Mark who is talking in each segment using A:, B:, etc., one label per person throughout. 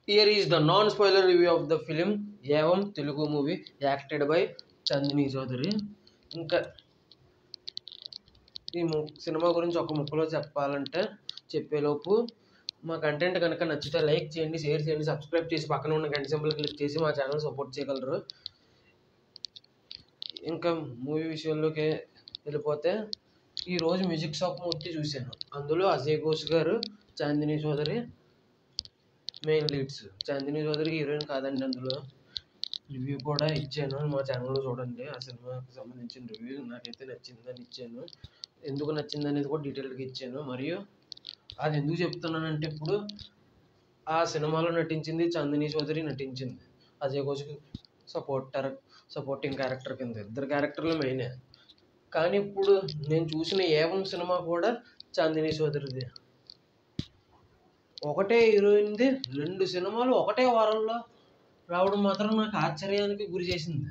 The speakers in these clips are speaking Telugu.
A: Here is the non-spoiler review of the film Yavam Telugu movie acted by Chandini Chaudhary. ఇంకా ఈ సినిమా గురించి ఒక ముక్కలో చెప్పాలంటే చెప్పేలోపు మా కంటెంట్ కనుక నచ్చితే లైక్ చేయండి, షేర్ చేయండి, సబ్స్క్రైబ్ చేసి పక్కన ఉన్న గంట సింబల్ క్లిక్ చేసి మా ఛానల్ సపోర్ట్ చేయగలరు. ఇంకా మూవీ విషయంలోకి వెళ్ళిపోతే ఈరోజు మ్యూజిక్ షాప్ మూర్తి చూశాను. అందులో అజయ్ ఘోష్ గారు, Chandini Chowdary main leads. Chandini Chowdary heroine కాదండి. అందులో రివ్యూ కూడా ఇచ్చాను, మా ఛానల్లో చూడండి. ఆ సినిమాకి సంబంధించిన రివ్యూ నాకైతే నచ్చిందని ఇచ్చాను. ఎందుకు నచ్చింది అనేది కూడా డీటెయిల్గా ఇచ్చాను. మరియు అది ఎందుకు చెప్తున్నానంటే, ఇప్పుడు ఆ సినిమాలో నటించింది చాందిని చౌదరి నటించింది. అజయ్ ఘోష్కి సపోర్టింగ్ క్యారెక్టర్ కింద ఇద్దరు క్యారెక్టర్లు మెయినే. కానీ ఇప్పుడు నేను చూసిన ఏవం సినిమా కూడా చాందిని చౌదరిది. ఒకటే హీరోయిన్ది 2 సినిమాలు ఒకటే వారంలో రావడం మాత్రం నాకు ఆశ్చర్యానికి గురి చేసింది.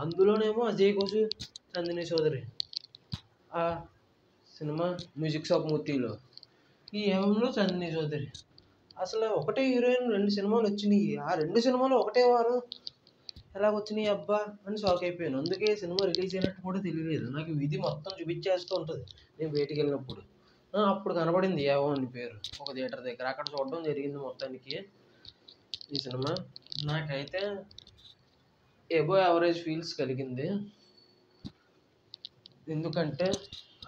A: అందులోనేమో అజయ్ ఘోష్, చాందిని చౌదరి. ఆ సినిమా మ్యూజిక్ షాప్ మూర్తిలో, ఈ ఏవంలో చాందిని చౌదరి. అసలు ఒకటే హీరోయిన్ 2 సినిమాలు వచ్చినాయి. ఆ 2 సినిమాలు ఒకటే వారం ఎలాగొచ్చినాయి అబ్బా అని షాక్ అయిపోయాను. అందుకే సినిమా రిలీజ్ అయినట్టు కూడా తెలియలేదు నాకు. ఇది మొత్తం చూపించేస్తూ ఉంటుంది నేను బయటికి వెళ్ళినప్పుడు. అప్పుడు కనబడింది ఏవో అని పేరు ఒక థియేటర్ దగ్గర. అక్కడ చూడడం జరిగింది. మొత్తానికి ఈ సినిమా నాకైతే ఎబో యావరేజ్ ఫీల్స్ కలిగింది. ఎందుకంటే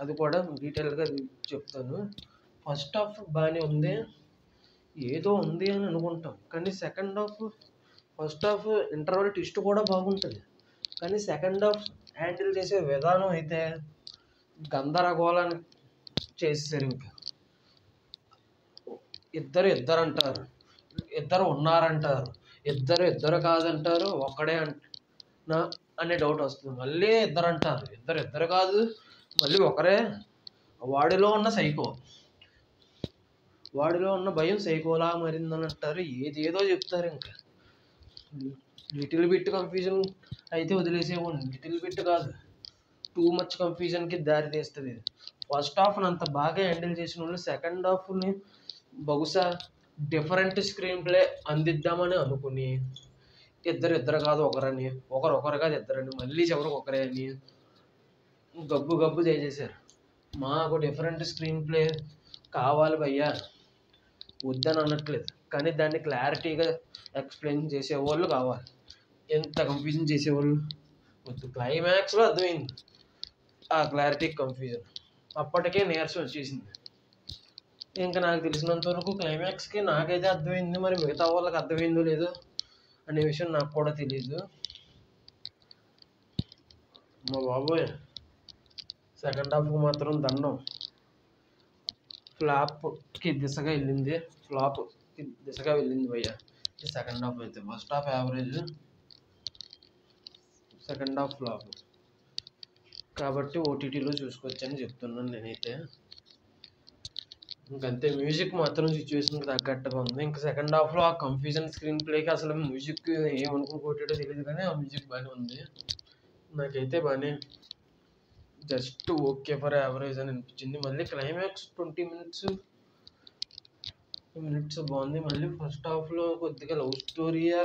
A: అది కూడా డీటెయిల్గా చెప్తాను. ఫస్ట్ హాఫ్ బాగానే ఉంది, ఏదో ఉంది అని అనుకుంటాం. కానీ second half, first half interval twist కూడా బాగుంటుంది. కానీ సెకండ్ హాఫ్ హ్యాండిల్ చేసే విధానం అయితే గందరగోళాన్ని చేసేసారు. ఇంకా ఇద్దరు అంటారు, ఇద్దరు ఉన్నారంటారు, ఇద్దరు కాదంటారు, ఒక్కడే నా అనే డౌట్ వస్తుంది. మళ్ళీ ఇద్దరు అంటారు, ఇద్దరు కాదు, మళ్ళీ ఒకరే. వాడిలో ఉన్న సైకో, వాడిలో ఉన్న భయం సైకోలా మారిందని అంటారు. ఏదో చెప్తారు. ఇంకా లిటిల్ బిట్ కన్ఫ్యూజన్ అయితే వదిలేసేవాడిని. లిటిల్ బిట్ కాదు, టూ మచ్ కన్ఫ్యూజన్కి దారి తీస్తుంది. ఫస్ట్ హాఫ్ని అంత బాగా హ్యాండిల్ చేసిన వాళ్ళు సెకండ్ హాఫ్ని బహుశా డిఫరెంట్ స్క్రీన్ ప్లే అందిద్దామని అనుకుని ఇద్దరు కాదు ఒకరని, ఒకరు కాదు ఇద్దరని, మళ్ళీ చివరికి ఒకరే అని గబ్బు చేసేసారు. మాకు డిఫరెంట్ స్క్రీన్ ప్లే కావాలి భయ్యా, వద్దని అనట్లేదు. కానీ దాన్ని క్లారిటీగా ఎక్స్ప్లెయిన్ చేసేవాళ్ళు కావాలి. ఎంత కన్ఫ్యూజన్ చేసేవాళ్ళు వద్దు. క్లైమాక్స్లో అర్థమైంది ఆ క్లారిటీ కన్ఫ్యూజన్. అప్పటికే నీరసం వచ్చేసింది. ఇంకా నాకు తెలిసినంత వరకు క్లైమాక్స్కి నాకైతే అర్థమైంది. మరి మిగతా వాళ్ళకి అర్థమైందో లేదో అనే విషయం నాకు కూడా తెలియదు. మా బాబోయ్, సెకండ్ హాఫ్కి మాత్రం దండం. ఫ్లాప్కి దిశగా వెళ్ళింది భయ్య ఈ సెకండ్ హాఫ్ అయితే. First half average, second half flop. కాబట్టి ఓటీటీలో చూసుకోవచ్చని చెప్తున్నాను నేనైతే. ఇంకంతే. మ్యూజిక్ మాత్రం సిచ్యువేషన్కి తగ్గట్టుగా ఉంది. ఇంకా సెకండ్ హాఫ్లో ఆ కన్ఫ్యూజన్ స్క్రీన్ ప్లేకి అసలు మ్యూజిక్ ఏమనుకోటో తెలియదు, కానీ ఆ మ్యూజిక్ బాగానే ఉంది. నాకైతే బాగానే జస్ట్ ఓకే ఫర్ యావరేజ్ అని అనిపించింది. మళ్ళీ క్లైమాక్స్ 20 మినిట్స్ బాగుంది. మళ్ళీ ఫస్ట్ హాఫ్లో కొద్దిగా లవ్ స్టోరీయా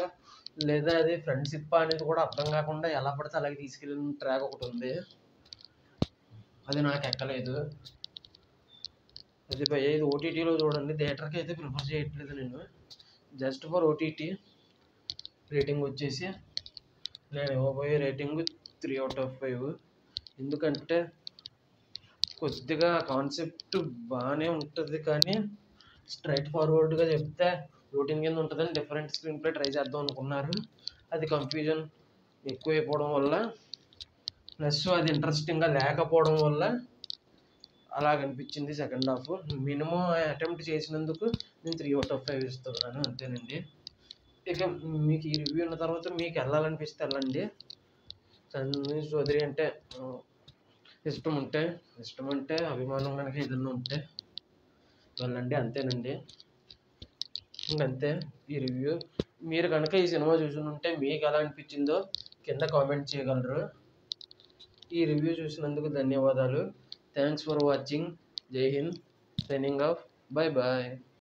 A: లేదా అది ఫ్రెండ్షిప్ అనేది కూడా అర్థం కాకుండా ఎలా పడితే అలాగే తీసుకెళ్ళిన ట్రాక్ ఒకటి ఉంది. అది నాకు ఎక్కలేదు. అది భయ్య ఇది ఓటీటీలో చూడండి. థియేటర్కి అయితే ప్రిఫర్ చేయట్లేదు నేను. Just for OTT. రేటింగ్ వచ్చేసి నేను ఇవ్వబోయే రేటింగ్ 3/5. ఎందుకంటే కొద్దిగా కాన్సెప్ట్ బాగానే ఉంటుంది, కానీ స్ట్రైట్ ఫార్వర్డ్గా చెప్తే రొటీన్ కింద ఉంటుందని డిఫరెంట్ స్క్రీన్ ప్లే ట్రై చేద్దాం అనుకున్నారు. అది కన్ఫ్యూజన్ ఎక్కువైపోవడం వల్ల, ప్లస్ అది ఇంట్రెస్టింగ్గా లేకపోవడం వల్ల అలాగనిపించింది సెకండ్ హాఫ్. మినిమం అటెంప్ట్ చేసినందుకు నేను 3/5 ఇస్తున్నాను, అంతేనండి. ఇక మీకు ఈ రివ్యూ ఉన్న తర్వాత మీకు వెళ్ళాలనిపిస్తే వెళ్ళండి. చాందిని చౌదరి అంటే ఇష్టం ఉంటే అభిమానం కనుక ఏదన్నా ఉంటే వెళ్ళండి, అంతేనండి. ఇంకంతే ఈ రివ్యూ. మీరు కనుక ఈ సినిమా చూసుంటే మీకు ఎలా అనిపించిందో కింద కామెంట్ చేయగలరు. ఈ రివ్యూ చూసినందుకు ధన్యవాదాలు. Thanks for watching. జై హింద్. Signing off. బాయ్.